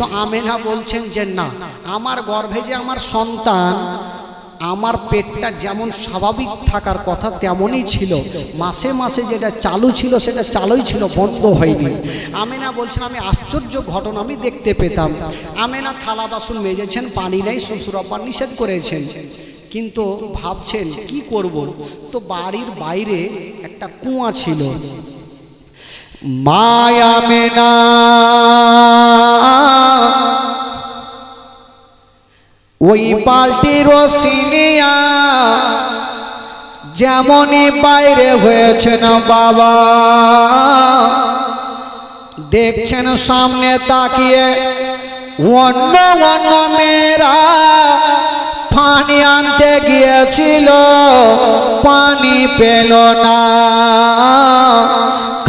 তো আমেনা বলছেন যে না, আমার গর্ভে যে আমার সন্তান, আমার পেটটা যেমন স্বাভাবিক থাকার কথা তেমনই ছিল, মাসে মাসে যেটা চালু ছিল সেটা চালুই ছিল, বন্ধ হয়নি। আমেনা বলছেন আমি আশ্চর্য ঘটনা আমি দেখতে পেতাম। আমেনা থালা বাসন মেজেছেন, পানি নেই, শ্বশুর আব্বা নিষেধ করেছেন, কিন্তু ভাবছেন কি করব। তো বাড়ির বাইরে একটা কুয়া ছিল। মা আমেনা ওই বালতির রশি নিয়া যেমনই বাইরে হয়েছেন বাবা, দেখছেন সামনে তাকিয়ে অন্য অন্য মেয়েরা পানি আনতে গিয়েছিল, পানি পেল না,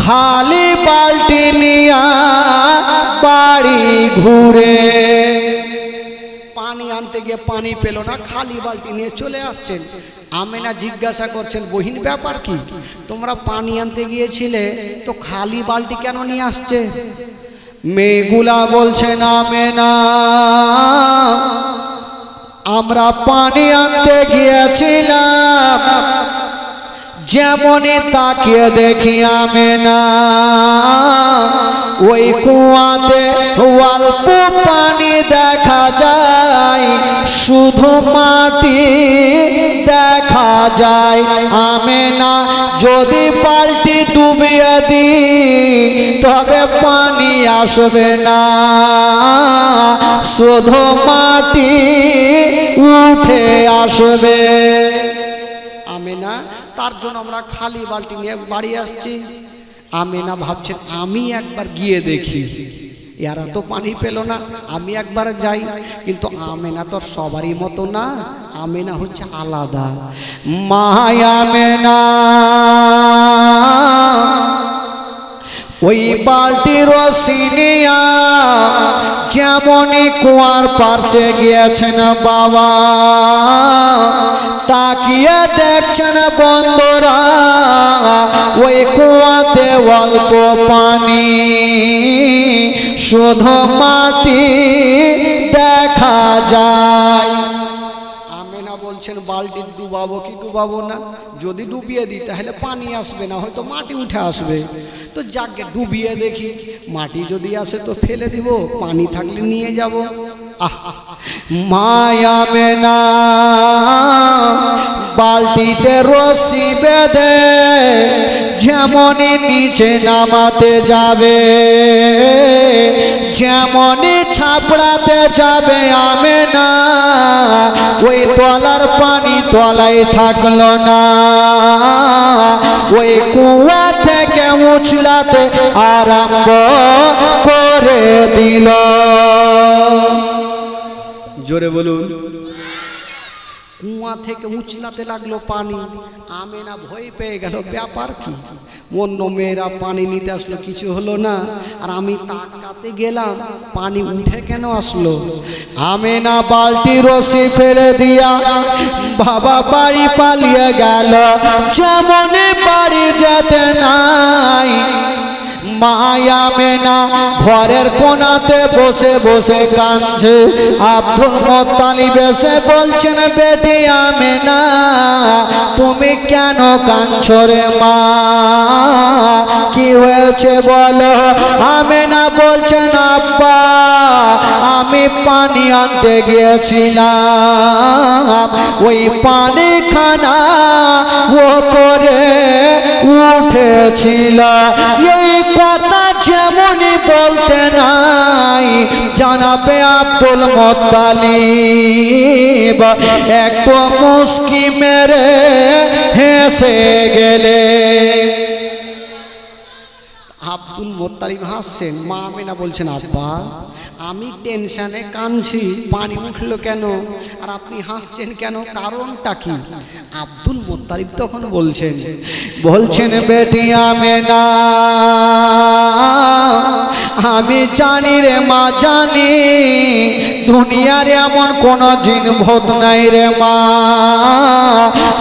খালি বালতি নিয়া বাড়ি ঘুরে পানি আনতে গিয়ে পানি পেল না, খালি বালতি নিয়ে চলে আসছেন। আমেনা জিজ্ঞাসা করছেন বহিন ব্যাপার কি, তোমরা পানি আনতে গিয়েছিলে তো খালি বালতি কেন নিয়ে আসছে? মেয়েগুলা বলছেন আমেনা আমরা পানি আনতে গিয়েছিলাম, যেমনই তাকিয়ে দেখি আমেনা ওই কুয়াতে অল্প পানি দেখা যায়, শুধু মাটি দেখা যায়। আমেনা যদি বালতি ডুবিয়ে দিই তবে পানি আসবে না, শুধু মাটি উঠে আসবে। আমেনা তার জন্য আমরা খালি বালতি নিয়ে বাড়ি আসছি। আমেনা ভাবছেন আমি একবার গিয়ে দেখি, এরা তো পানি পেল না, আমি একবার যাই। কিন্তু আমেনা তো সবারই মতো না, আমেনা হচ্ছে আলাদা। মা আমেনা ওই বালতির রশি নিয়া যেমনই কুয়ার পাশে গিয়েছেন বাবা, তাকিয়ে দেখছেন বন্ধুরা ওই কুয়াতে অল্প পানি, শুধু মাটি দেখা যায়। আমেনা বলছেন বালতি ডুবাবো কি ডুবাবো না, যদি ডুবিয়ে দিই তাহলে পানি আসবে না, হয়তো মাটি উঠে আসবে। তো যাকে ডুবিয়ে দেখি, মাটি যদি আসে তো ফেলে দিব, পানি থাকলে নিয়ে যাব। মা আমেনা বালতিতে রশি বেঁধে যেমনই নিচে নামাতে যাবে, যেমনই ছাপড়াতে যাবে আমেনা ওই তলার পানি তলায় থাকলো না, ওই কুয়া থেকে উছলাতে আরম্ভ করে দিল। জোরে বলুন। কুয়া থেকে উছলাতে লাগলো পানি। আমেনা ভয় পেয়ে গেল, ব্যাপার কি, অন্য মেয়েরা পানি নিতে আসলো কিছু হলো না, আর আমি তাকাতে গেলাম পানি উঠে কেন আসলো। আমেনা বালতি রশি ফেলে দিয়া বাবা বাড়ি পালিয়ে গেল, যেমনই বাড়ি যেতে নাই। মা আমেনা ঘরের কোণাতে বসে বসে কাঁদছে। আব্দুল মুত্তালিব এসে বলছেন বেটি আমেনা তুমি কেন কাঁদছো রে মা, কি হয়েছে বলো। আমেনা বলছেন আব্বা আমি পানি আনতে গিয়েছিলাম, ওই পানি খানা ওপরে উঠেছিল। এই কথা যেমনই বলতে নাই জানাবে আব্দুল মুত্তালিব একটু মুস্কি মেরে হেসে গেলে। আব্দুল মুত্তালিব হাসছেন, মা আমেনা বলছেন আব্বা আমি টেনশনে কাঁদছি, পানি উঠলো কেন আর আপনি হাসছেন কেন, কারণটা কি? আব্দুল মুত্তালিব তখন বলছেন বেটি আমেনা আমি জানি রে মা জানি, দুনিয়ার এমন কোন জিনভূত নাই রে মা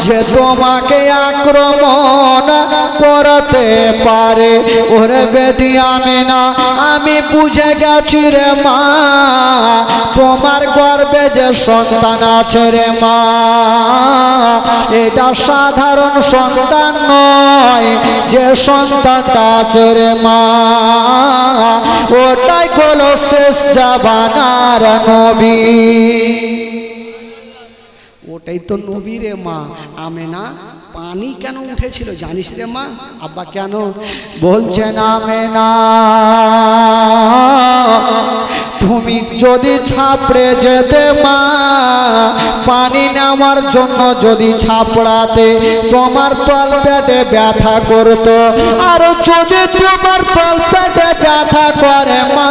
যে তোমাকে আক্রমণ করতে পারে। ওরে বেটি আমিনা, আমি বুঝে গেছি রে মা, তোমার গর্ভে যে সন্তান আছে রে মা, এটা সাধারণ সন্তান নয়, যে সন্তানটা আছে রে মা, ওটাই হলো শেষ জামানার নবী। ওটাই তো নবী রে মা। আমেনা পানি কেন উঠেছিল জানিস রে মা? আব্বা কেন বলছেন, আমেনা তুমি যদি ছাপড়ে যেতে মা, পানি নেওয়ার জন্য যদি ছাপড়াতে, তোমার তল পেটে ব্যথা করতো। আর যদি তোমার তল পেটে ব্যথা করে মা,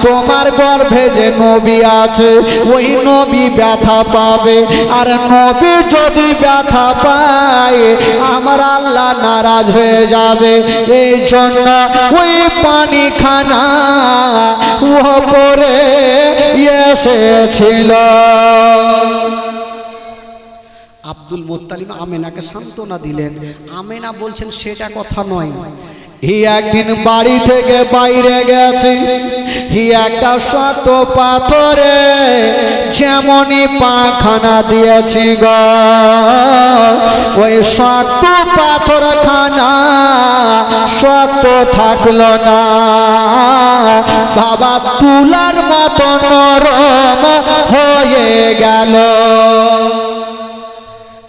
তোমার গর্ভে যে নবী আছে ওই নবী ব্যথা পাবে। আর নবী যদি ব্যথা পায় আমার আল্লাহ নারাজ হয়ে যাবে। এই জন্য ওই পানি খানা ওপরে এসেছিল। আব্দুল মুত্তালিব আমেনাকে সান্ত্বনা দিলেন। আমেনা বলছেন সেটা কথা নয়, একদিন বাড়ি থেকে বাইরে গেছে, একটা শত পাথরে যেমনই পাখানা দিয়েছি গো, ওই শক্ত পাথর খানা শক্ত থাকলো না বাবা, তুলার মতো নরম হয়ে গেল।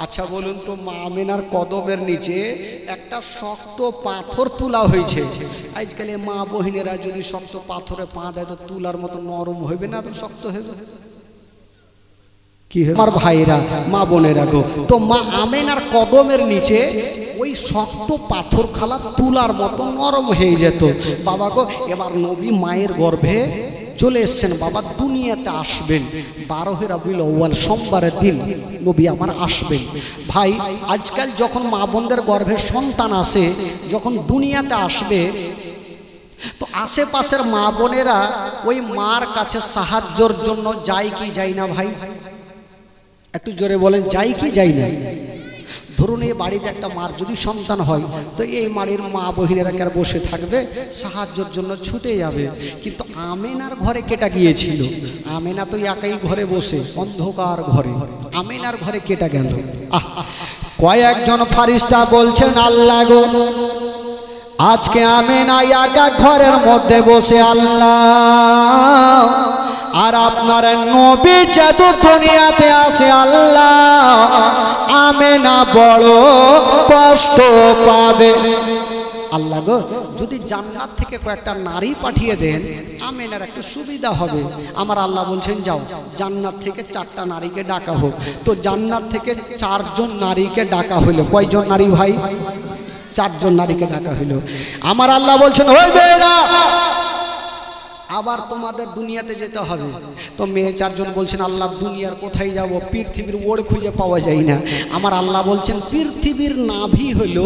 আচ্ছা বলুন তো, মা আমেনার কদমের নিচে একটা শক্ত পাথর তুলা হয়েছে। আজকাল মা বহিনেরা যদি শক্ত পাথরে পা দেয় তো তুলার মতো নরম হইবে না, তো শক্ত হবে কি? আমার ভাইরা মা বোনেরা গো, তো মা আমেনার কদমের নিচে ওই শক্ত পাথর খালা তুলার মতো নরম হয়ে যেত বাবা গো। এবার নবী মায়ের গর্ভে চলে এসছেন বাবা, দুনিয়াতে আসবেন 12 রবিউল আউয়াল সোমবারের দিন নবী আমার আসবেন। ভাই আজকাল যখন মা বোনদের গর্ভে সন্তান আসে, যখন দুনিয়াতে আসবে, তো আশেপাশের মা বোনেরা ওই মার কাছে সাহায্যের জন্য যায় কি যায় না ভাই? একটু জোরে বলেন, যায় কি যায় না? ধরুন এই বাড়িতে একটা মার যদি সন্তান হয়, তো এই বাড়ির মা বহিনেরা কেন বসে থাকবে? সাহায্যের জন্য ছুটে যাবে। কিন্তু আমেনার ঘরে কেটা গিয়েছিল? আমেনা তো একাই ঘরে বসে, অন্ধকার ঘরে। আমেনার ঘরে কেটা গেল? কয়েকজন ফারিস্তা বলছেন, আল্লাহ গো আজকে আমেনা একা ঘরের মধ্যে বসে, আল্লাহ আর আপনার নবী যত দুনিয়াতে আসে আল্লাহ, আমেনা বড় কষ্ট পাবে। আল্লাহ গো যদি জান্নাত থেকে কয়েকটা নারী পাঠিয়ে দেন আমেনার একটু সুবিধা হবে। আমার আল্লাহ বলছেন যাও জান্নাত থেকে 4টা নারীকে ডাকা হোক। তো জান্নাত থেকে 4 জন নারীকে ডাকা হলো। কয়জন নারী ভাই? 4 জন নারীকে ডাকা হলো। আমার আল্লাহ বলছেন, ওই মেয়েরা আবার তোমাদের দুনিয়াতে যেতে হবে। তো মেয়ে 4 জন বলছেন, আল্লাহ দুনিয়ার কোথায় যাব? পৃথিবীর ওড় খুঁজে পাওয়া যায় না। আমার আল্লাহ বলছেন, পৃথিবীর নাভি হলো,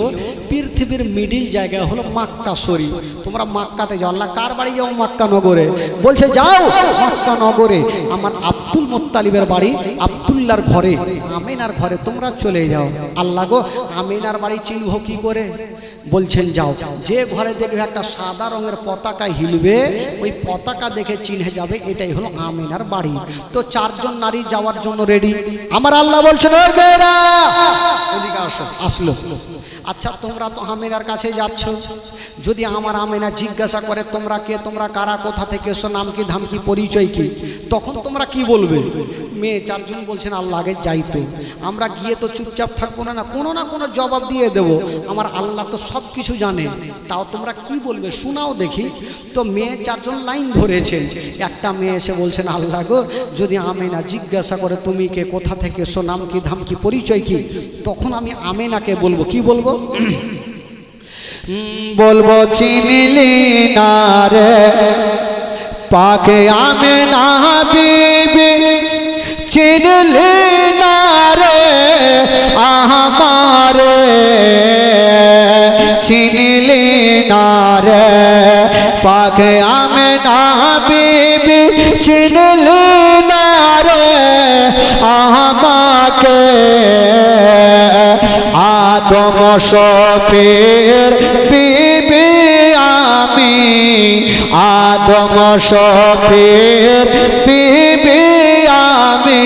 পৃথিবীর মিডিল জায়গা হলো মক্কা শরীফ। তোমরা মক্কাতে যাও। আল্লাহ কার বাড়ি যাও? মক্কা নগরে। বলছে যাও মক্কা নগরে, আমার আব্দুল মুত্তালিবের বাড়ি, আব্দুল্লাহর ঘরে, আমিনার ঘরে তোমরা চলে যাও। আল্লাহ গো আমিনার বাড়ি চিনব কি করে? বলছেন যাও, যে ঘরে দেখবে একটা সাদা রঙের পতাকা হিলবে, ওই পতাকা দেখে চিনে যাবে এটাই হলো আমিনার বাড়ি। তো 4 জন নারী যাওয়ার জন্য রেডি। আমার আল্লাহ বলছেন, ওই মেয়েরা এদিকে আসো। আসলো। আচ্ছা তোমরা তো আমিনার কাছে যাচ্ছ, যদি আমার আমিনা জিজ্ঞাসা করে তোমরা কে, তোমরা কারা, কোথা থেকে এসো, নাম কি, ধাম কি, পরিচয় কি, তখন তোমরা কি বলবে? মেয়ে 4 জন বলছেন, আল্লাহ আগে যাইতো, আমরা গিয়ে তো চুপচাপ থাকবো না, কোনো না কোনো জবাব দিয়ে দেব। আমার আল্লাহ তো সব কিছু জানে, তাও তোমরা কি বলবে শোনাও দেখি। তো মেয়ে 4 জন লাইন ধরেছেন। একটা মেয়ে এসে বলছেন, আল্লাহ গো যদি আমিনা জিজ্ঞাসা করে তুমি কে, কোথা থেকে এসো, নাম কি, ধাম কি, পরিচয় কি, তখন আমি আমিনাকে বলবো কি বলবো? বলবো চিনলি না রে পাকে আমিনা বিবি, চিনলি না রে আমারে, চিনলি না রে পাকে আমিনা বিবি, চিনলি না রে আমাকে আদম শফির বিবি আমি আদম শফির বিবি আমি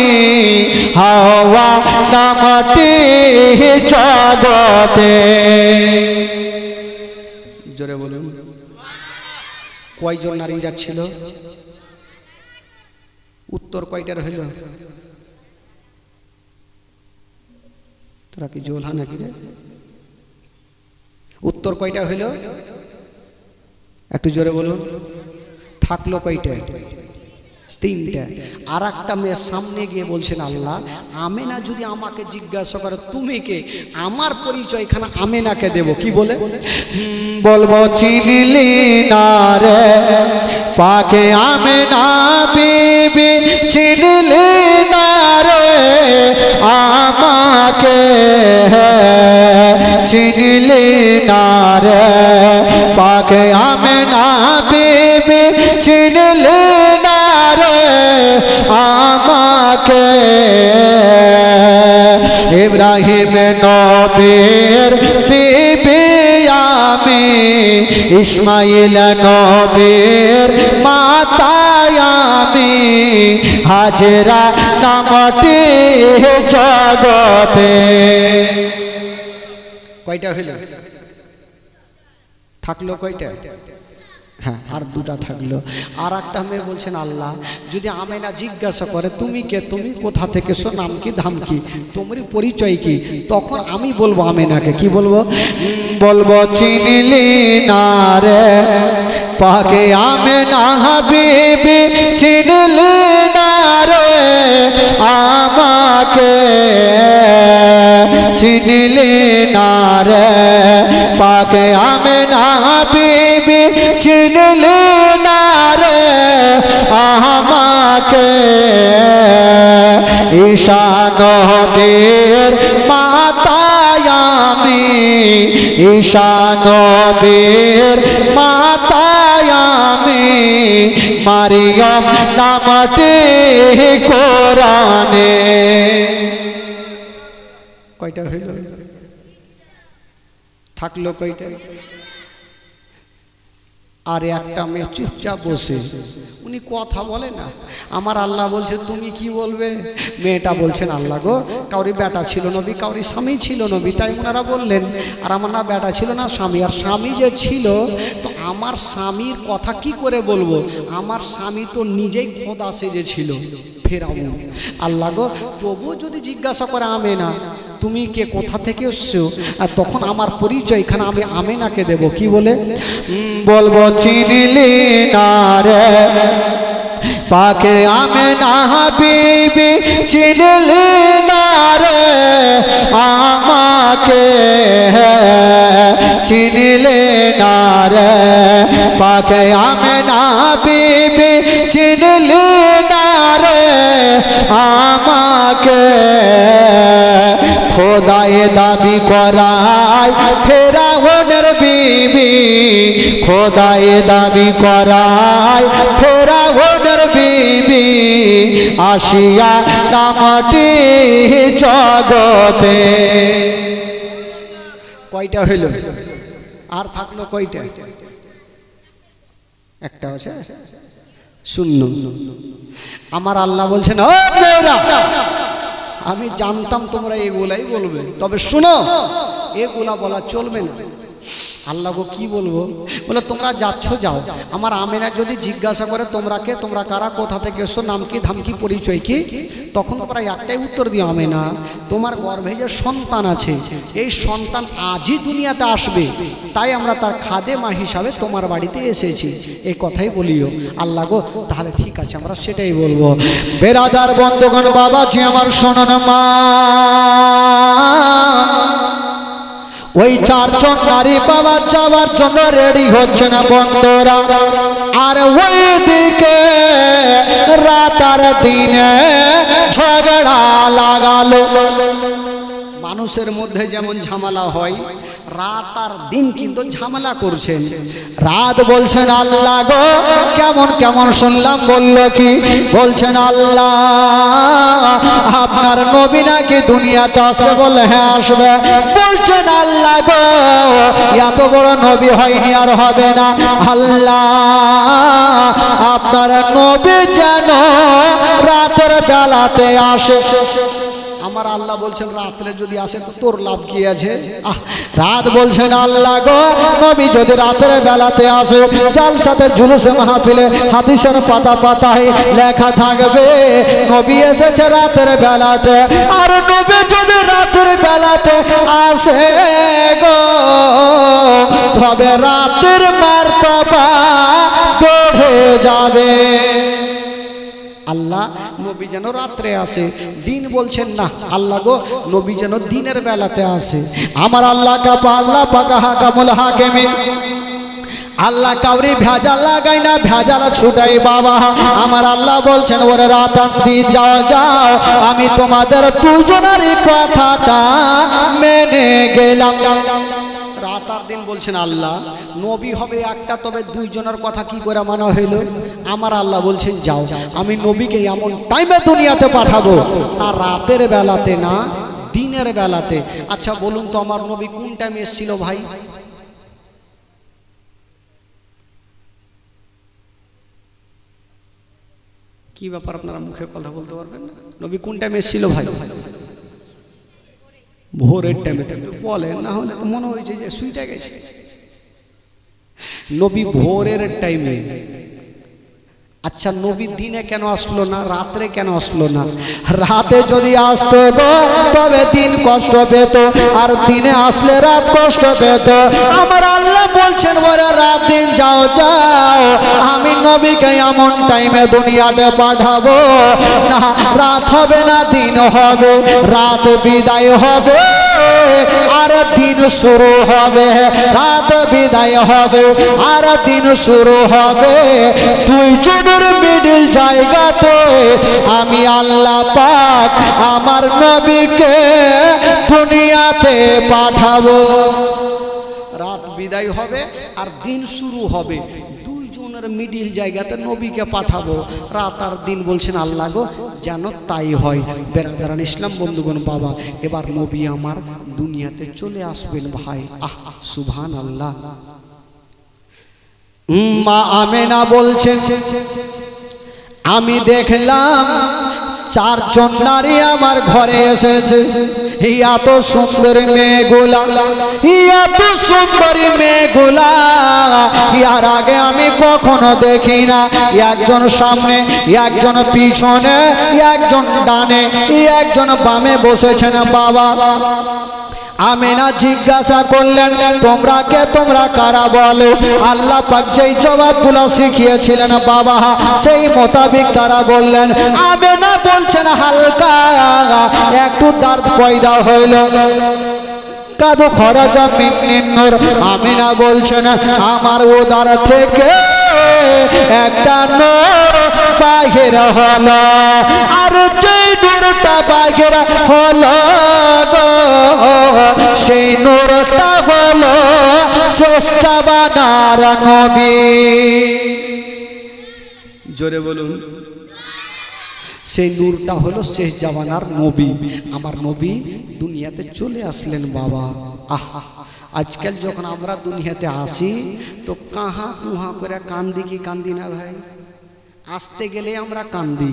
হাওয়া নামটি জগতে। জোরে বলুন কয়জন নারী যাচ্ছিল? উত্তর কয়টার হইল? তোরা কি জোলহা নাকি রে? উত্তর কয়টা হইল? একটু জোরে বলুন। থাকলো কয়টা? তিনটা। আর একটা মেয়ের সামনে গিয়ে বলছেন আল্লাহ আমেনা যদি আমাকে জিজ্ঞাসা করে তুমি কে, আমার পরিচয় এখানে আমেনাকে দেব। কি বলে বলবো চিনলি না রে পাকে আমেনা বিবি চিনলি না রে আমাকে চিনলি না রে পাকে আমেনা বিবি চিনলি না রে আমাকে ইব্রাহিম নবীর বিবি আমি ইসমাইল নবীর মাতা আমি হাজেরা নামটি জগতে। কয়টা হইল? থাকলো কয়টা? হ্যাঁ আর দুটা থাকলো। আর একটা মেয়ে বলছেন আল্লাহ যদি আমেনা জিজ্ঞাসা করে তুমি কে, তুমি কোথা থেকে এসো, নাম কি ধাম কি, তোমার পরিচয় কি, তখন আমি বলবো আমেনাকে। কি বলবো? বলবো চিনলি না রে পাকে আমেনা বিবি চিনলি না রে আমাকে চিনলি না রে পাকে আমেনা বিবি চিনলি না রে আমাকে ঈশা নবীর মাতা আমি ঈশা নবীর মাতা আমি মারিয়ম নামটি কোরআনে। কয়টা হইল? থাকলো কয়টা? আর একটা মেয়ে চুপচাপ বসে, উনি কথা বলে না। আমার আল্লাহ বলছে তুমি কি বলবে? মেয়েটা বলছেন আল্লাহ গো কাউরি বেটা ছিল নবী, কাউরি স্বামী ছিল নবী, তাই ওনারা বললেন। আর আমার না বেটা ছিল না স্বামী, আর স্বামী যে ছিল তো আমার স্বামীর কথা কি করে বলবো? আমার স্বামী তো নিজেই খোদা সেজেছিল ফেরাউন। আল্লাহ গো তবুও যদি জিজ্ঞাসা করে আমেনা তুমি কে, কোথা থেকে এসছো, আর তখন আমার পরিচয় এখানে আমি আমেনাকে দেব। কি বলে? বলবো চিনলি না রে পাকে আমেনা বিবি চিনলি না রে আমাকে চিনলি না রে পাকে আমেনা বিবি চিনলি না রে আমাকে খোদায়ে দাবি করায় ফেরাউনের বিবি খোদায়ে দাবি করায় ফেরাউনের বিবি আসিয়া নামটি জগতে। কয়টা হইল? আর থাকলো কয়টা? একটা আছে শূন্য। আমার আল্লাহ বলছেন ও মেয়েরা আমি জানতাম তোমরা এগুলাই বলবে, তবে শুনো এগুলা বলা চলবে না। আল্লাহ গো কি বলবো? বলে তোমরা যাচ্ছ যাও, আমার আমেনা যদি জিজ্ঞাসা করে তোমরা কে, তোমরা কারা, কোথা থেকে এসো, নাম কি ধাম কি পরিচয় কি, তখন তোমরা একটাই উত্তর দিও আমেনা তোমার গর্ভে যে সন্তান আছে এই সন্তান আজই দুনিয়াতে আসবে, তাই আমরা তার খাদেমা হিসাবে তোমার বাড়িতে এসেছি, এই কথাই বলিও। আল্লাহ গো তাহলে ঠিক আছে আমরা সেটাই বলবো। বেরাদার বন্ধুগণ বাবাজি আমার শোনেন মা, ওই চারজন নারী বাবা যাওয়ার জন্য রেডি হচ্ছে না বন্ধুরা। আর ওই দিকে রাতার দিনে ঝগড়া লাগালো। মানুষের মধ্যে যেমন ঝামেলা হয় রাত আর দিন কিন্তু ঝামেলা করছেন। রাত বলছেন আল্লাহ গো কেমন কেমন শুনলাম, বললো কি বলছেন আল্লাহ আপনার নবী নাকি দুনিয়াতে আসবে, বলে হ্যাঁ আসবে। বলছেন আল্লাহ গো এত বড় নবী হয়নি আর হবে না, আল্লাহ আপনার নবী যেন রাতের বেলাতে আসে। আমার আল্লাহ বলছেন রাত্রে যদি আসে তো তোর লাভ কি আছে? রাত বলছেন আল্লাহ গো নবী যদি রাতের বেলাতে আসে, জালসাতে জুলুসে মাহফিলে হাদিসের পাতা পাতায় লেখা থাকবে নবী এসেছে রাতের বেলাতে। আর নবী যদি রাতের বেলাতে আসে গো তবে রাতের মার্তবা বেড়ে যাবে। আল্লাহ নবী যেন রাত্রে আসে, দিন বলছেন না আল্লাহ গো নবী যেন দিনের বেলাতে আসে। আমার আল্লাহ কাপা আল্লাহ পাকা হাকামুল হাকিমিন, আল্লাহ কাউরি ভেজাল লাগাই না, ভেজাল ছুটাই বাবা। আমার আল্লাহ বলছেন ওরে রাত দিন যাও যাও, আমি তোমাদের দুজনেরই কথাটা মেনে গেলাম। রাত আর দিন বলছেন আল্লাহ, নবী হবে একটা, তবে দুইজনের কথা কি করে মানা হইল? আমার আল্লাহ বলছেন যাও, আমি নবীকে এমন টাইমে দুনিয়াতে পাঠাবো, না রাতের বেলাতে না দিনের বেলাতে। আচ্ছা বলুন তো আমার নবী কোন টাইমে এসেছিল ভাই? কি ব্যাপার আপনারা মুখে কথা বলতে পারবেন না? নবী কোন টাইমে এসেছিল ভাই? ভোরের টাইমে বলেন, না হলে তো মনে হয়েছে যে শুইতে গেছে। নবী ভোরের টাইমে। আচ্ছা নবী দিনে কেন আসলো না, রাত্রে কেন আসলো না? রাতে যদি আসতো গো তবে দিন কষ্ট পেত, আর দিনে আসলে রাত কষ্ট পেত। আমার আল্লাহ বলছেন ওরে রাত দিন যাও যাও, আমি নবীকে এমন টাইমে দুনিয়াতে পাঠাবো, না রাত হবে না দিন হবে, রাত বিদায় হবে আর দিন শুরু হবে, রাত বিদায় হবে আর দিন শুরু হবে। দুইজনের মিডিল জায়গাতে আমি আল্লাহ পাক আমার নবীকে দুনিয়াতে পাঠাবো। রাত বিদায় হবে আর দিন শুরু হবে, দুইজনের মিডিল জায়গাতে নবীকে পাঠাবো। রাত আর দিন বলছেন আল্লাহ গো যেন তাই হয়। বেরাদারান ইসলাম বন্ধুগণ বাবা, এবার নবী আমার দুনিয়াতে চলে আসবেন ভাই। সুবহান আল্লাহ। মা আমেনা বলছেন আমি দেখলাম চারজন নারী আমার ঘরে এসেছে, এত সুন্দর মেয়েগুলা, এত সুন্দরী মেয়েগুলা ইয়ার আগে আমি কখনো দেখি না। একজন সামনে, একজন পিছনে, একজন ডানে, একজন বামে বসেছেন বাবা। আমেনা জিজ্ঞাসা করলেন তোমরা কে, তোমরা কারা বলো? আল্লাহ পাক যেই জবাবগুলো শিখিয়েছিলেন বাবা সেই মোতাবেক তারা বললেন। আমেনা বলছেন হালকা একটু দর্দ পয়দা হইল, কাদু খরাজা মিন নূর। আমেনা বলছেন আমার উদার থেকে একটা নূর বাহির হলো, আর যেই নূরটা বাহির হলো গো সেই নূরটা হলো শেষ জামানার নবী। জোরে বলুন। সেই নূরটা হলো শেষ জামানার নবী। আমার নবী দুনিয়াতে চলে আসলেন বাবা। আজকাল যখন আমরা দুনিয়াতে আসি তো কাহা কুহা করে কান্দি কি কান্দি না ভাই? আসতে গেলে আমরা কান্দি,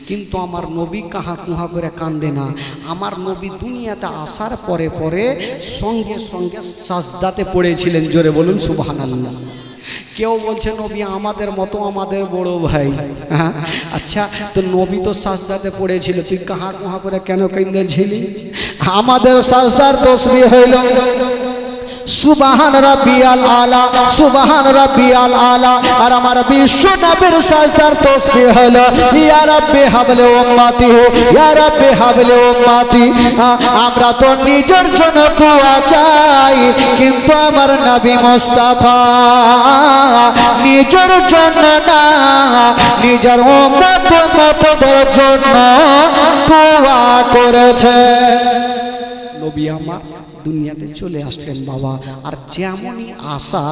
কিন্তু আমার নবী কাহা কুহা করে কান্দে না। আমার নবী দুনিয়াতে আসার পরে পরে সঙ্গে সঙ্গে সাজদাতে পড়েছিলেন। জোরে বলুন সুবহানাল্লাহ। কেউ বলছে নবী আমাদের মতো, আমাদের বড় ভাই। হ্যাঁ আচ্ছা, তো নবী তো সাজদাতে পড়েছিল, তুই কাহা কুহা করে কেন কান্দেছিলি? আমাদের সাজদার তসবিহ হইল সুবহান রাব্বিয়াল আলা, সুবহান রাব্বিয়াল আলা। আর আমার বিশ্ব নবীর সাজদার তাসবিহ হলো ইয়া রাব্বি হাবলি উম্মতি, ইয়া রাব্বি হাবলি উম্মতি। আমরা তো নিজের জন্য দোয়া চাই, কিন্তু আমার নবী মুস্তাফা নিজের জন্য না, নিজের উম্মতের জন্য দোয়া করেছে। নবী আমার দুনিয়াতে চলে আসলেন বাবা। আর যেমনই আশা,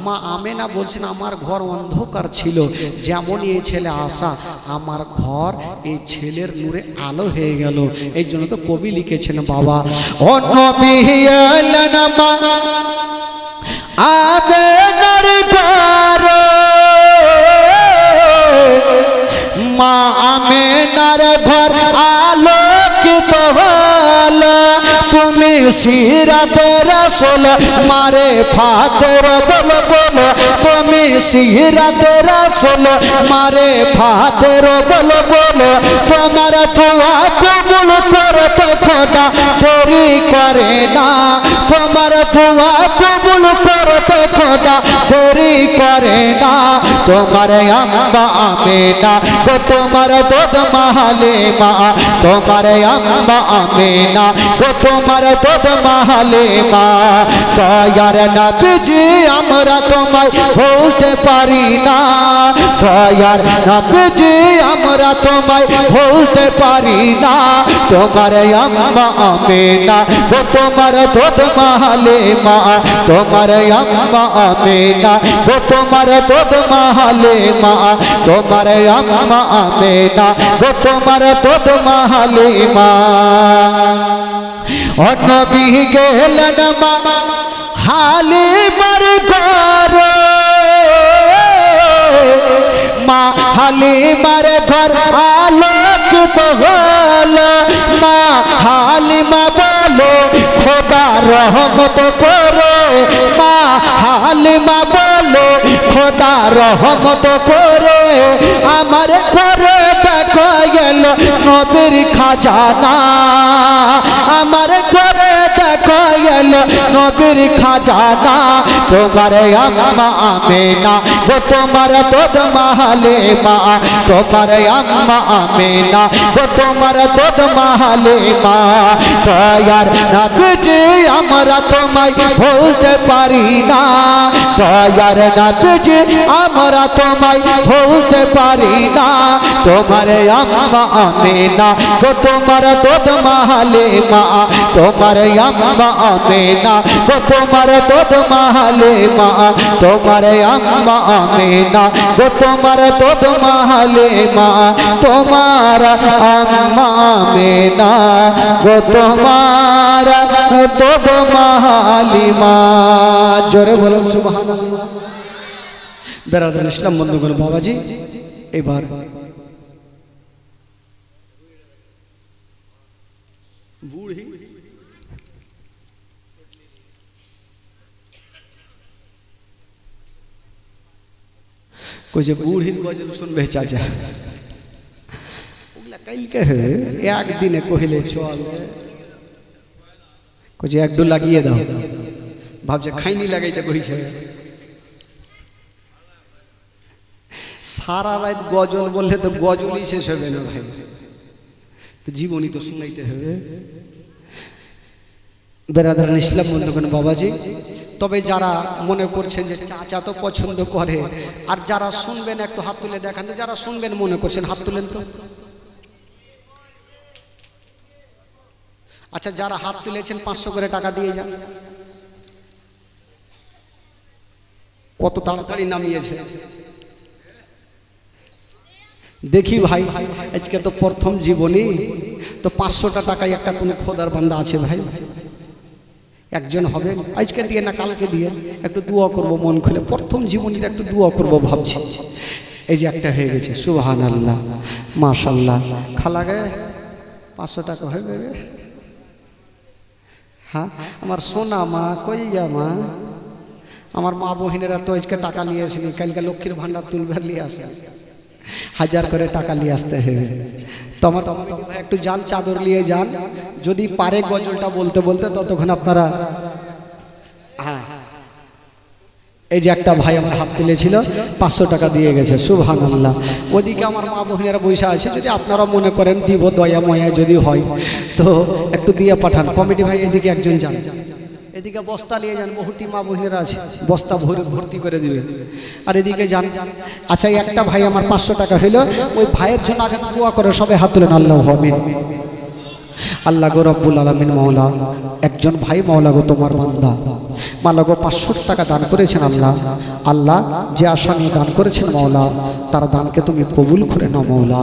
মা আমেনা বলছেন আমার ঘর অন্ধকার ছিল, যেমনই এই ছেলে আসা আমার ঘর এই ছেলের নূরে আলো হয়ে গেল। এই জন্য তো কবি লিখেছেন বাবা, ও নবী এলেন মা আমেনার ঘরে, মা আমেনার ঘর আলোকিত হল। তুমি সিরাতে রাসূল মারে ফাতের বলো বলো, তুমি সিরাতে রাসূল মারে ফাতের বলো বলো। তোমার দোয়া কবুল করতে খোদা দেরি করে না, তোমার দোয়া কবুল করতে খোদা দেরি করে না। তোমার আম্মা আমেনা গো তোমার দুধ মাহালে মা, তোমার আম্মা আমেনা গো তোমার দুধ মাহালে মা। দয়ার নবীজি আমরা তোমায় ভুলতে পারি না, দয়ার নবীজি আমরা তোমায় ভুলতে পারি না। তোমার আম্মা আমেনা গো তোমার দুধ মাহালে মা, তোমার আম্মা আমেনা গো তোমার দুধ মাহালে মা, তোমার আম্মা আমেনা গো তোমার দুধ মাহালে মা। ও নবী গেলেন মা হালিমার ঘরে, মা হালিমার ঘর আলোকিত হল। মা হালিমা বলো খোদা রহমত করে, মা হালিমা বলো খোদা রহমত করে। আমার ঘরে দেখো গেল নবীর খাজানা, আমার ঘরে দেখো গেল নবীর খাজানা। তোমার আম্মা আমেনা গো তোমার দুধ মাহালে মা, তোমার আম্মা আমেনা গো তোমার দুধ মাহালে মা। দয়ার নবীজি আমরা তোমায় ভুলতে পারি না, দয়ার নবীজি আমরা তোমায় ভুলতে পারি না। তোমার আম্মা আমেনা গো তোমার দুধ মাহালে মা, তোমার আম্মা আমেনা গো তোমার দুধ মাহালে মা, তোমার আম্মা আমেনা গো তোমার দুধ মাহালে মা, তোমার আম্মা আমেনা গো তোমার দুধ মাহালি মা। জোরে বলুন সুবহানাল্লাহ। বেরাদার ইসলাম বন্ধুগণ, বাবাজি এবার বুড়ি কইছে বুড়ির গজল শুনবে চাচা, ওগুলা কাইলকে হে একদিনে কহিলে চল, কইছে একটু লাগিয়ে দাও। ভাবছে খাইনি লাগাইতে কইছে, সারা রাত গজল বললে তো গজলই শেষ হবে না ভাই, তো জীবনী তো শুনাইতে হবে। বেরাদার ইসলাম বন্ধুগণ, বাবাজি তবে যারা মনে করছেন যে চাচা তো পছন্দ করে, আর যারা শুনবেন একটু হাত তুলে দেখান তো, যারা শুনবেন মনে করছেন হাত তুলেন তো। আচ্ছা যারা হাত তুলেছেন 500 করে টাকা দিয়ে যান। কত তাড়াতাড়ি নামিয়েছে দেখি ভাই, আজকে তো প্রথম জীবনী, তো 500টা টাকায় একটা কোনো খোদার বান্দা আছে ভাই, একজন হবেন আজকে দিয়ে না কালকে দিয়ে, একটু দোয়া করবো মন খুলে, প্রথম জীবনীতে একটু দোয়া করবো ভাবছি। এই যে একটা হয়ে গেছে, সুবহানাল্লাহ মাশাআল্লাহ। খালা গে 500 টাকা হয়ে যাবে। হ্যাঁ আমার সোনা মা, কই যা মা, আমার মা বহিনেরা তো আজকে টাকা নিয়ে আসেনি, কালকে লক্ষ্মীর ভান্ডার তুলবার নিয়ে আসে, 1000 করে টাকা নিয়ে আসতে হবে। তো আমার ভাই একটু যান, চাদর নিয়ে যান, যদি পারে গজলটা বলতে বলতে ততক্ষণ আপনারা। হ্যাঁ এই যে একটা ভাই আমার হাত তুলেছিল 500 টাকা দিয়ে গেছে, সুবহানাল্লাহ। ওদিকে আমার মা বোনেরা বৈশা আছে, যদি আপনারা মনে করেন দিব দয়া ময়া যদি হয় তো একটু দিয়ে পাঠান। কমিটি ভাই এদিকে একজন যান, এদিকে বস্তা নিয়ে যান, বহুটি মা বোনেরা আছে, বস্তা ভর্তি করে দিবে, আর এদিকে যান। আচ্ছা একটা ভাই আমার 500 টাকা হইলো, ওই ভাইয়ের জন্য আগে দোয়া করে সবাই হাত তুলেন, আল্লাহু আমিন। আল্লাহ গো রব্বুল আলামিন মওলা, একজন ভাই মওলা গো তোমার বান্দা মাওলা গো 500 টাকা দান করেছেন আল্লাহ। আল্লাহ যে আশা নিয়ে দান করেছেন মওলা, তার দানকে তুমি কবুল করে নাও মওলা।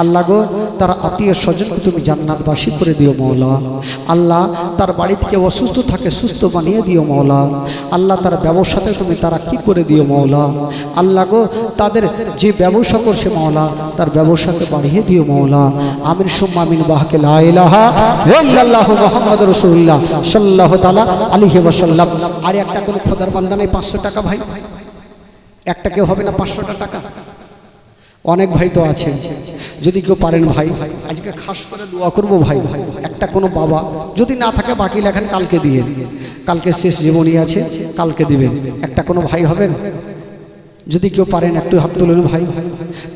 আল্লাহ গো তার আত্মীয় স্বজনকে তুমি জান্নাতবাসী করে দিও মওলা। আল্লাহ তার বাড়ি থেকে অসুস্থ থাকে সুস্থ বানিয়ে দিও মওলা। আল্লাহ তার ব্যবসাতে তুমি তারা কি করে দিও মওলা। আল্লাহ গো তাদের যে ব্যবসা করছে মওলা, তার ব্যবসাকে বাড়িয়ে দিও মওলা। আমিন সুম্মা আমিন বাহকে লা ইলাহা ইল্লাল্লাহু মুহাম্মাদুর রাসূলুল্লাহ সাল্লাল্লাহু তাআলা আলাইহি ওয়াসাল্লাম। আর একটা কোনো খোদার বান্দা নেই 500 টাকা ভাই? একটা কেউ হবে না 500 টাকা? অনেক ভাই তো আছে, যদি কেউ পারেন ভাই আজকে খাস করে দোয়া করবো ভাই। একটা কোনো বাবা যদি না থাকে বাকি লেখেন কালকে দিয়ে, কালকে শেষ জীবনী আছে কালকে দিবেন। একটা কোনো ভাই হবেন? যদি কেউ পারেন একটু হাত তুলুন ভাই।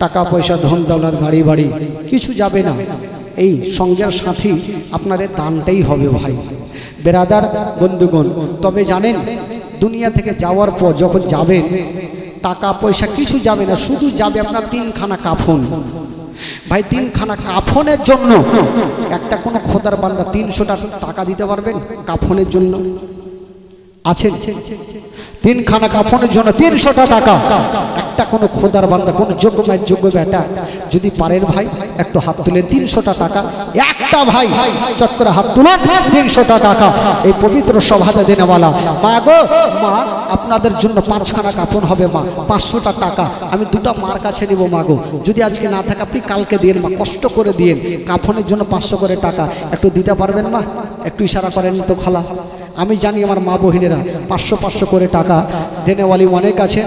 টাকা পয়সা ধন দৌলত গাড়ি বাড়ি কিছু যাবে না, এই সঙ্গের সাথী আপনাদের দানটাই হবে ভাই। বেরাদার বন্ধুগণ, তবে জানেন দুনিয়া থেকে যাওয়ার পর যখন যাবেন টাকা পয়সা কিছু যাবে না, শুধু যাবে আপনার 3খানা কাফন। ভাই 3খানা কাফনের জন্য একটা কোনো খোদার বান্দা 300 টাকা দিতে পারবেন কাফনের জন্য? আছেন? 3খানা কাফনের জন্য 300 টাকা একটা কোনো খোদার বান্দা, কোনো যোগ্য মায়ের যোগ্য বেটা যদি পারেন ভাই একটু হাত তুলে 300 টাকা একটা ভাই চট করে হাত তুলে 300 টাকা এই পবিত্র সভাতে দেনেওয়ালা মা গো, মা আপনাদের জন্য 5খানা কাফন হবে মা, 500 টাকা আমি দুটো মার কাছে নিব মা গো। যদি আজকে না থাকে আপনি কালকে দিন মা, কষ্ট করে দিন। কাফনের জন্য 500 করে টাকা একটু দিতে পারবেন মা? একটু ইশারা করেন তো খালা। আমি জানি আমার মা বহিনেরা 500 করে টাকা দেনেওয়ালি অনেক আছে,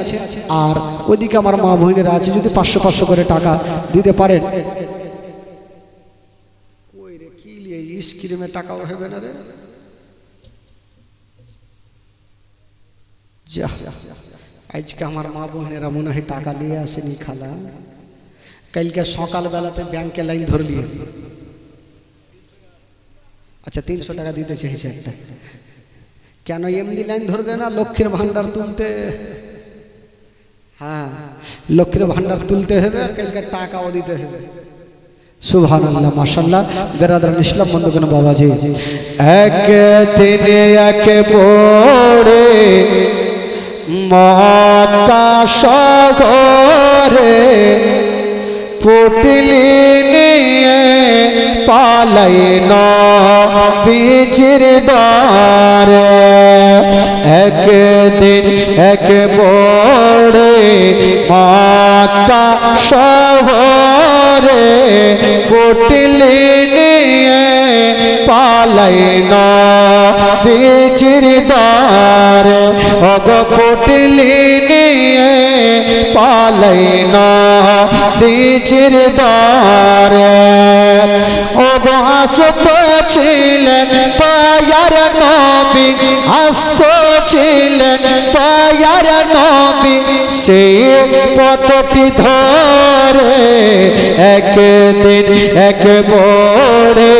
আর ওইদিকে আমার মা বহিনেরা আছে, যদি 500 করে টাকা দিতে পারেন। ওই রে কি লিয়ে স্ক্রিমে টাকাও হবে না রে, যা আজকে আমার মা বহিনেরা মনে হয় টাকা নিয়ে আসেনি খালা। কালকে সকালবেলাতে ব্যাংকে লাইন ধরলি, আচ্ছা 300 টাকা দিতে চাইছে একটা। কেন এমনি লাইন ধরবে না? লক্ষ্মীর ভান্ডার তুলতে, হ্যাঁ লক্ষ্মীর ভান্ডার তুলতে হবে, কালকে টাকাও দিতে হবে। সুবহানাল্লাহ মাশাআল্লাহ। বেরাদার ইসলাম বন্ধুগণ বাবাজি, এক দিনে এক পড়ে মক্কা শহরে পুটলি নিয়ে পালাইন বীচির দ্বারে। একদিন এক পড়ে মক্কা শহরে পুটলি নিয়ে পালাইন বীচির দ্বারে। ওগো পুটলি নিয়ে পালাইন বীচির দ্বারে। ওগো আসতেছিলেন পায়ার নবী, আসতেছিলেন পায়ার নবী, সেই পথটি ধরে একদিন এক পড়ে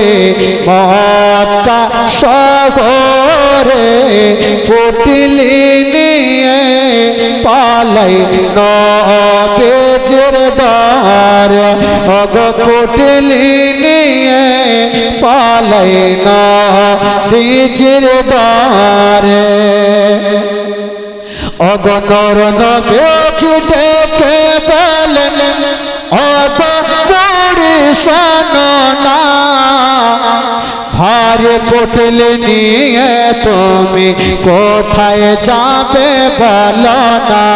মক্কা শহরে পুটলি নিয়ে পালাইন বীচির দ্বারে। ওগো পুটলি নিয়ে পালাইন বীচির দ্বারে। ওগো নর নবী দেখে বলেন ওগো বুড়ি শোনো না, ভারে পুটলি নিয়ে তুমি কোথায় যাবে বলো না।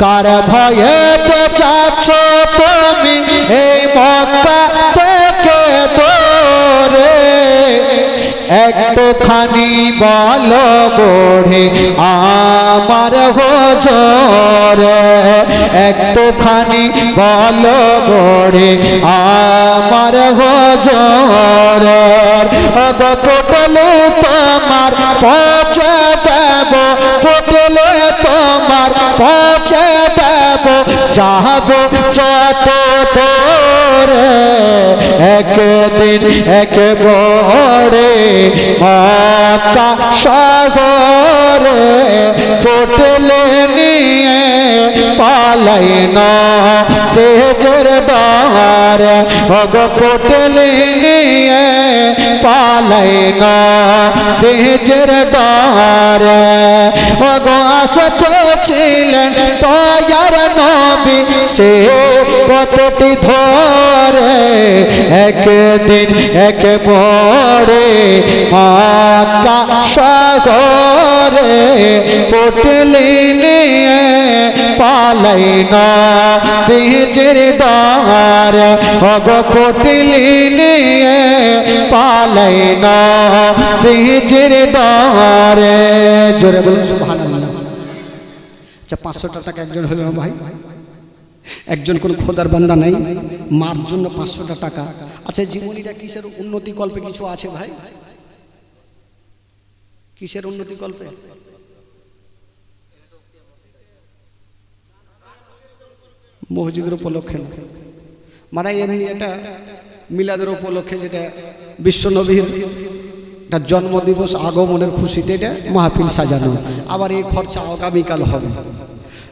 কার ভয়ে যাচ্ছ তুমি এই মক্কা থেকে দূরে, একটুখানি বলো গড়ে আমার হুজুর, একটুখানি বলো গড়ে আমার হুজুর। ওগো পুটলি তোমার পৌঁছে দেব, পুটলি তোমার পৌঁছে দেব, যাব যত দূরে। একদিন এক বড়ে মক্কা শহরে পুটলি নিয়ে পালাইন পেজের ডরে ওগো পটলি নিয়ে পালাই না পেজের ডরে ওগো আসতেছিলেন দয়ার নবী সে পথটি ধরে একদিন একে পড়ে মক্কা সাগরে পটলি নিয়ে পালাই না পেজের ডরে ওগো পটলি নিয়ে পালাই না পেজের ডরে জোরে বলুন সুবহানাল্লাহ। আচ্ছা 500 টাকা একজন হলো না ভাই, একজন কোন খোদার বান্দা নাই, মার জন্য 500 টাকা। আচ্ছা জীবনীটা কিসের উন্নতি কল্পে কিছু আছে ভাই? কিসের উন্নতি কল্পে? মসজিদের উপলক্ষে মানে এমনি এটা মিলাদের উপলক্ষে, যেটা বিশ্ব নবীর জন্ম দিবস আগমনের খুশিতে এটা মাহফিল সাজানো, আবার এই খরচা আগামীকাল হবে।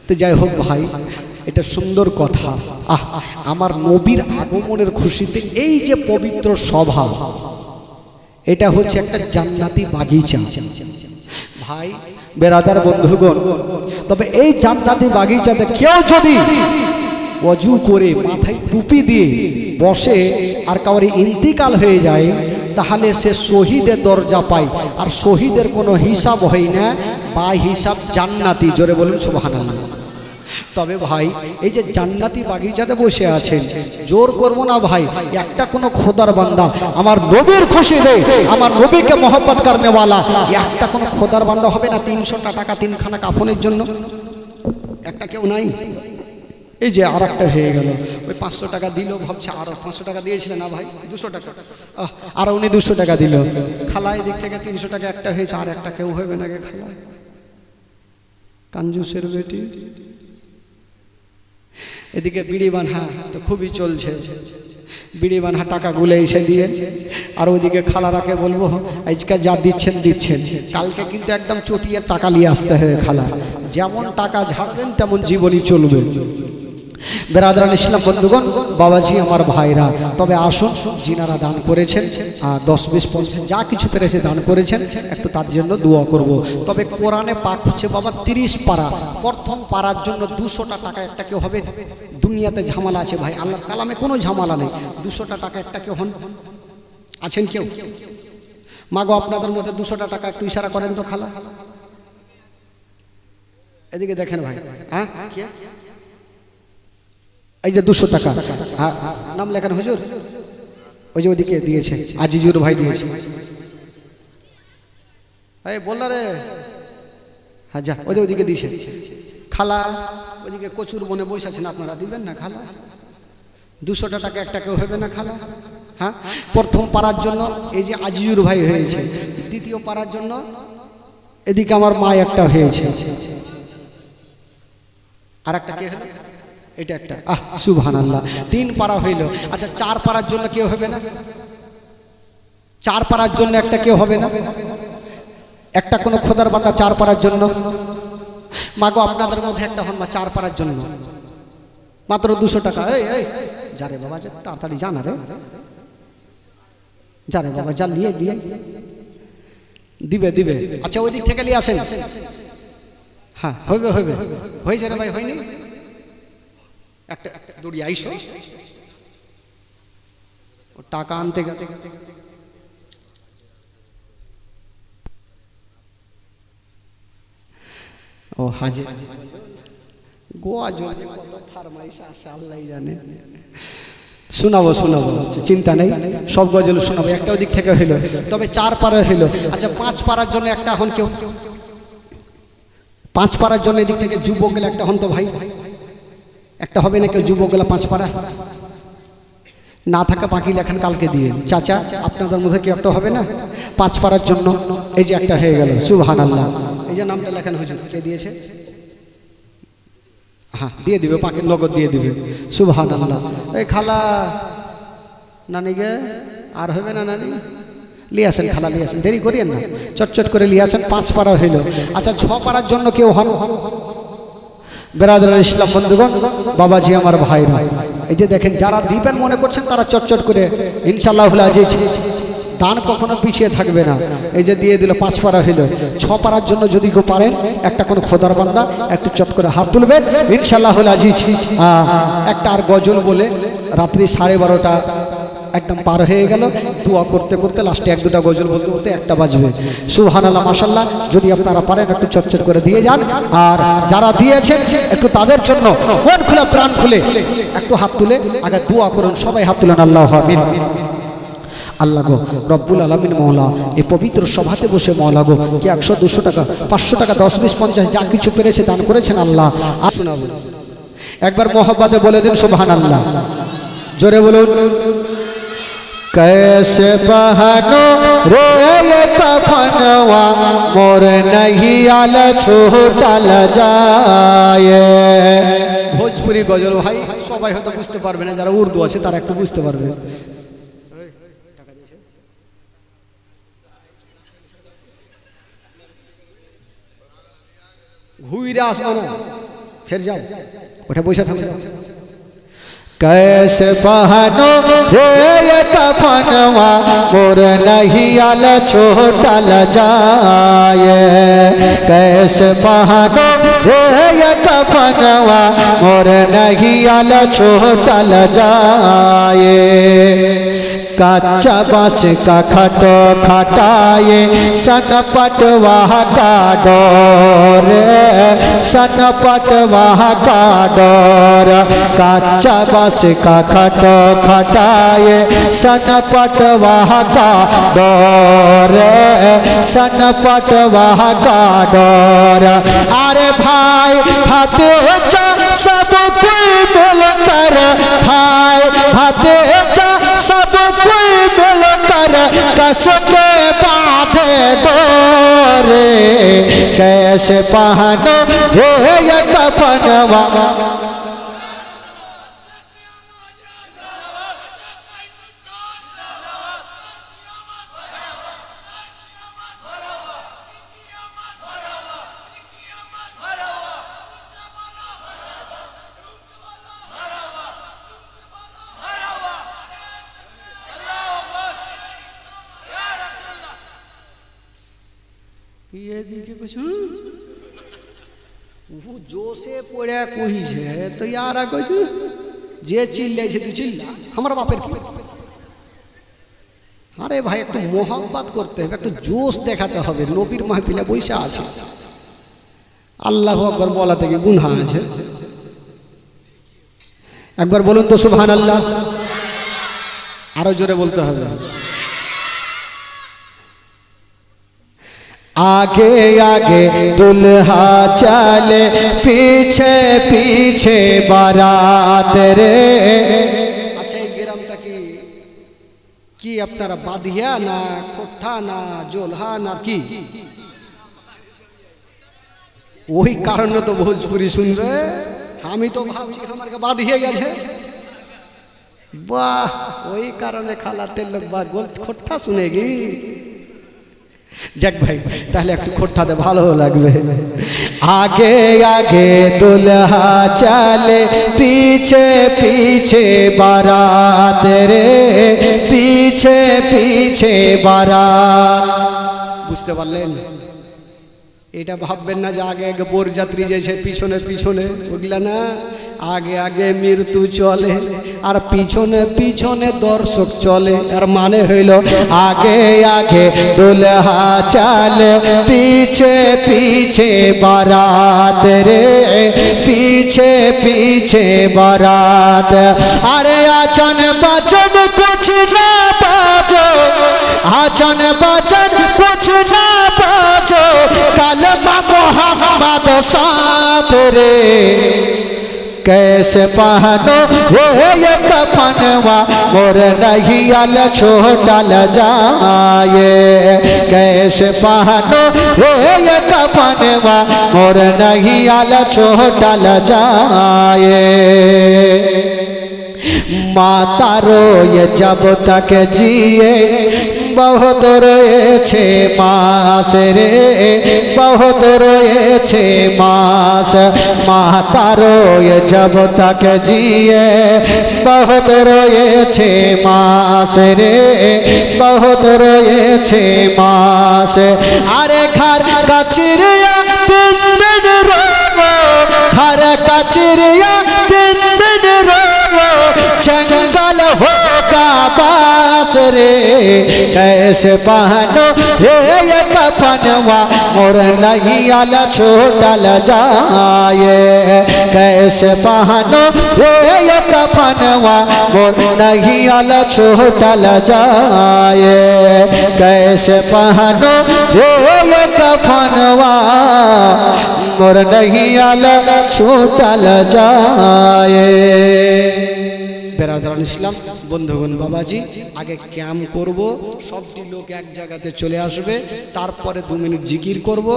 তো যাই হোক ভাই, এটা সুন্দর কথা। আমার নবীর আগমনের খুশিতে এই যে পবিত্র সভা, এটা হচ্ছে একটা জান্নাতি বাগিচা ভাই বেরাদার বন্ধুগণ। তবে এই জান্নাতি বাগিচাতে কেউ যদি ওযু করে মাথায় টুপি দিয়ে বসে আর কাউরে ইন্তিকাল হয়ে যায়, তাহলে সে শহীদের দরজা পায়, আর শহীদের কোনো হিসাব হয় না, বা হিসাব জান্নাতি। জোরে বলুন সুবহানাল্লাহ। তবে ভাই এই যে জান্নাতি বাগিচাতে বসে আছেন, জোর করব না ভাই, একটা কোনো খোদার বান্দা আমার নবীর খুশি দেয়, আমার নবীকে মহব্বত করনে वाला একটা কোনো খোদার বান্দা হবে না 300 টাকা তিনখানা কাফনের জন্য? একটা কেউ নাই। এই যে আর একটা হয়ে গেল, ওই 500 টাকা দিল, ভাবছে আরো 500 টাকা দিয়েছিলেন না ভাই, 200 টাকা, আর উনি 200 টাকা দিল। খালাই দিক থেকে 300 টাকা একটা হয়েছে, আর একটা কেউ হবে না গে খালা, কাঞ্জুসের বেটি। এদিকে বিড়ি বাঁধা তো খুবই চলছে, বিড়ি বাঁধা টাকাগুলো এসে দিয়ে, আর ওইদিকে খালারাকে বলবো আজকে যা দিচ্ছেন দিচ্ছেন, কালকে কিন্তু একদম চটিয়ে টাকা নিয়ে আসতে হবে খালা, যেমন টাকা ঝাড়বেন তেমন জীবনই চলবে। বেরাদারান ইসলাম বন্ধুগণ, বাবাজি আমার ভাইরা, তবে আসুন যিনারা দান করেছেন 10-20-50 যা কিছু পেরেছে দান করেছেন, একটু তার জন্য দোয়া করব। তবে কোরআনে পাক হচ্ছে বাবা 30 পারা, প্রথম পারার জন্য 200 টাকা একটা কেউ হবে? দুনিয়াতে ঝামেলা আছে ভাই, আল্লাহ কালামে কোনো ঝামেলা নেই। 200 টাকা একটা কেউ হন আছেন কেউ? মাগো আপনাদের মধ্যে 200 টাকা একটু ইশারা করেন তো খালা, এদিকে দেখেন ভাই। হ্যাঁ এই যে 200 টাকা, নাম লেখান হুজুর, ওই যে ওদিকে দিয়েছে আজিজুর ভাই দিয়েছে। এই বল না রে, হ্যাঁ যা ওদিকে দিয়েছে খালা, ওদিকে কচুর বনে বসে আছেন আপনারা, দিবেন না খালা? 200 টাকা একটা কেউ হবে না খালা? হ্যাঁ প্রথম পারার জন্য এই যে আজিজুর ভাই হয়েছে, দ্বিতীয় পারার জন্য এদিকে আমার মা একটা হয়েছে, আর একটা কে হলো? এটা একটা, সুবহানাল্লাহ, 3 পারা হইল। আচ্ছা 4 পারার জন্য কেউ হবে না? 4 পারার জন্য একটা কেউ হবে না? একটা কোনো খোদার বান্দা 4 পারার জন্য? মাগো আপনাদের মধ্যে একটা হন মা 4 পারার জন্য, মাত্র 200 টাকা। এই যারে বাবা যা তাড়াতাড়ি জানা রে, যারে বাবা যা নিয়ে দিয়ে দিবে। আচ্ছা ওই দিক থেকে নিয়ে আসেন। হ্যাঁ হবে হয়েছে রে ভাই, হয়নি? একটা দৌড়িয়ে আইসো, টাকা আনতে গেলে ও হাজির গোয়া জলে ফারমাইশ আছে আল্লাহ জানে। শোনাবো চিন্তা নেই, সব গজল শোনাবো, একটা ওদিক থেকে হইলো। তবে 4 পারা হইলো। আচ্ছা 5 পারার জন্য একটা হন কেউ? 5 পারার জন্য এদিক থেকে যুবক গেলে একটা হন তো ভাই, একটা হবে না কেউ? যুবক গেলা 5 পারা না থাকা বাকি লেখান কালকে দিয়ে। চাচা আপনাদের মধ্যে কেউ একটা হবে না 5 পারার জন্য? এই যে একটা হয়ে গেল, সুবহানাল্লাহ। এই যে নামটা লেখান হুজুর, কে দিয়েছে? হ্যাঁ দিয়ে দিবে, পাকে নগদ দিয়ে দিবে, সুবহানাল্লাহ। এই খালা নানি গে আর হবে না নানি, লিয়ে আসেন খালা, লিয়ে আসেন, দেরি করিয়েন না, চটচট করে লিয়ে আসেন। 5 পারা হইল। আচ্ছা 6 পারার জন্য কেউ হন? বেরাদার ইসলাম বন্ধুগণ, বাবাজি আমার ভাইরা, এই যে দেখেন যারা দিবেন মনে করছেন তারা চটচট করে ইনশাআল্লাহুল আজিজ দান কখনো পিছিয়ে থাকবে না। এই যে দিয়ে দিল 5 পারা হইলো, 6 পারার জন্য যদি কেউ পারেন একটা কোনো খোদার বান্দা একটু চট করে হাত তুলবেন ইনশাআল্লাহুল আজিজ। একটা আর গজল বলে রাত্রি 12:30 একদম পার হয়ে গেল, দোয়া করতে করতে লাস্টে 1-2টা গজল বলতে বলতে 1টা বাজবে। সুবহানাল্লাহ মাশাআল্লাহ, যদি আপনারা পারেন একটু চটচট করে দিয়ে যান। আর যারা দিয়েছেন একটু তাদের জন্য মন খুলে প্রাণ খুলে একটু হাত তুলে আগে দোয়া করুন। সবাই হাত তুলেন, আল্লাহু আমিন। আল্লাহ গো রব্বুল আলামিন মওলা, এই পবিত্র সভাতে বসে মওলা গো কি 100-200 টাকা 500 টাকা 10-20-50 যা কিছু পেরেছে দান করেছেন আল্লাহ। আর শোনাবো একবার মোহাব্বতে বলে দিন সুবহানাল্লাহ, জোরে বলুন। कैसे पहनो रे कफनवा मोर नहीं आल छूटल जाए। ভোজপুরি গজল ভাই সবাই হয়তো বুঝতে পারবে না, যারা উর্দু আছে তারা একটু বুঝতে পারবে। ঘুরে আসো না, ফের যাও, ওটা বসে থাকো। कैसे पहनो रे कफनवा मोर नहीं आल छूटल जाए। कैसे पहनो रे कफनवा मोर नहीं आल छूटल जाए। कच्चा बांस का खटो खटाए सनपटवा का डोर, सनपटवा का डोर। कच्चा बांस का खटो खटाए सनपटवा का डोर, सनपटवा का डोर। अरे भाई हाथे सब कोई मिलकर, भाई हाथे सब कोई मिलकर कस के बांधे डोरे। कैसे पहनो रे कफनवा। ये दिखे कुछ वो जोशे पड़े कोई है तो यार कुछ जे चिल्ले तू चिल्ला हमारा बापेर की। अरे भाई एक मोहब्बत करते हैं, एक जोश देखाते हैं। नबीर महफिले बैसा आछे आल्लाहु আকবার বলা থেকে গুনাহ আছে। একবার বলুন তো সুবহানাল্লাহ, আরো জোরে বলতে হবে। आगे आगे दुल्हा चले पीछे पीछे बारात रे। अच्छा এই গ্রামটা কি আপনারা বাদিয়া না কোঠা না জোলহা না কি? ওই কারণে তো ভোজপুরি শুনবে। আমি তো ভাবছি আমাকে বাদিয়ে গেছে। বাহ, ওই কারণে খালাতে লোক বাদ কোঠা শুনেগি। जग भाई ताहले एक खोटा दे भालो लागबे। आगे आगे दुल्हा चले पीछे पीछे बारात रे, पीछे पीछे बारात। बुझते पारलेन? এটা ভাববেন না যে আগে আগে বরযাত্রী যাইছে পিছনে পিছনে, ওগুলা না। আগে আগে মৃত্যু চলে আর পিছনে পিছনে দর্শক চলে। আর মানে হইল आगे आगे दुल्हा चले पीछे पीछे बारात रे, पीछे पीछे बारात। अरे आचन बचन कुछ ना बाजो, आचन बचन कुछ ना बाजो, कलमा मोहम्मद साथ रे। कैसे पहनो ये कफनवा मोर नहीं आल छूटल जाए। कैसे पहनो ये कफनवा मोर नहीं आल छूटल जाए। माता रोए जब तक जिए बहुत রয়েছে মাস রে बहुत রয়েছে মাস মাতারো जब तक जिए बहुत রয়েছে মাস রে बहुत রয়েছে মাস আরে ঘর কাচিরিয়া তিন দিন রোবো ঘর কাচিরিয়া তিন দিন রোবো जंगल होगा बास रे कैसे पहनो ये कफनवा मोर नहीं आला छोड़ल जाए कैसे पहनो ये कफनवा मोर नहीं आला छोड़ल जाए कैसे पहनो ये कफनवा मोर नहीं आला छोड़ल जाए বেরাদারান ইসলাম বন্ধুগণ বাবাজি আগে ক্যাম্প করব সবটি লোক এক জায়গাতে চলে আসবে তারপরে 2 মিনিট জিকির করব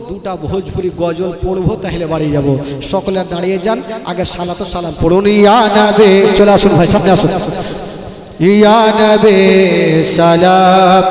দুটা ভোজপুরি গজল পড়বো তাহলে বাড়ি যাব সকলে দাঁড়িয়ে যান আগে সালাত ও সালাম পড়ুন ইয়া নবী চলে আসুন ভাই সামনে আসুন ইয়া নবী সালাম